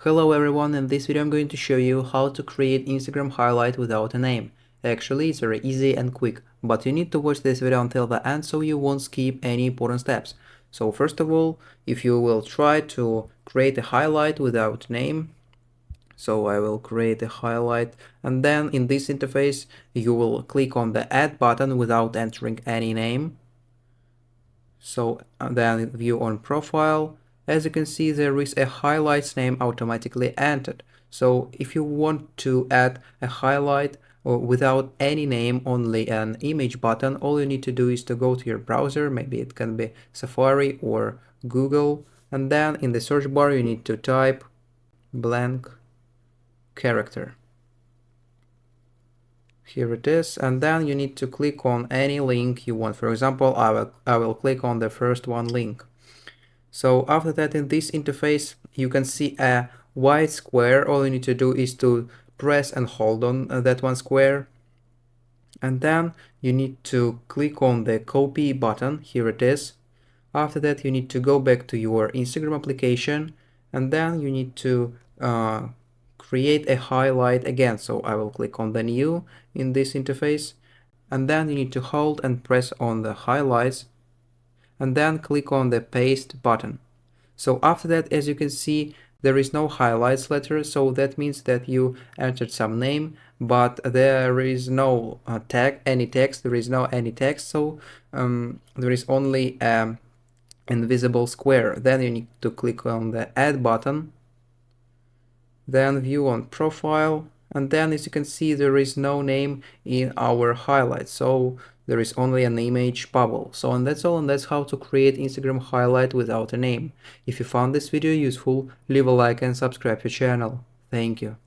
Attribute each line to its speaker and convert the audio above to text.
Speaker 1: Hello everyone, in this video I'm going to show you how to create Instagram highlight without a name. Actually, it's very easy and quick, but you need to watch this video until the end so you won't skip any important steps. So first of all, if you will try to create a highlight without name, so I will create a highlight, and then in this interface you will click on the add button without entering any name. So then view on profile. As you can see, there is a highlights name automatically entered. So if you want to add a highlight without any name, only an image button, all you need to do is to go to your browser, maybe it can be Safari or Google, and then in the search bar you need to type blank character. Here it is, and then you need to click on any link you want. For example, I will click on the first one link. So after that, in this interface you can see a white square. All you need to do is to press and hold on that one square, and then you need to click on the copy button. Here it is. After that you need to go back to your Instagram application, and then you need to create a highlight again. So I will click on the new in this interface, and then you need to hold and press on the highlights, and then click on the paste button. So after that, as you can see, there is no highlights letter, so that means that you entered some name, but there is no any text, there is no any text, so there is only invisible square. Then you need to click on the add button, then view on profile, and then as you can see there is no name in our highlights, so there is only an image bubble. So and that's all, and that's how to create Instagram highlight without a name. If you found this video useful, leave a like and subscribe to the channel. Thank you.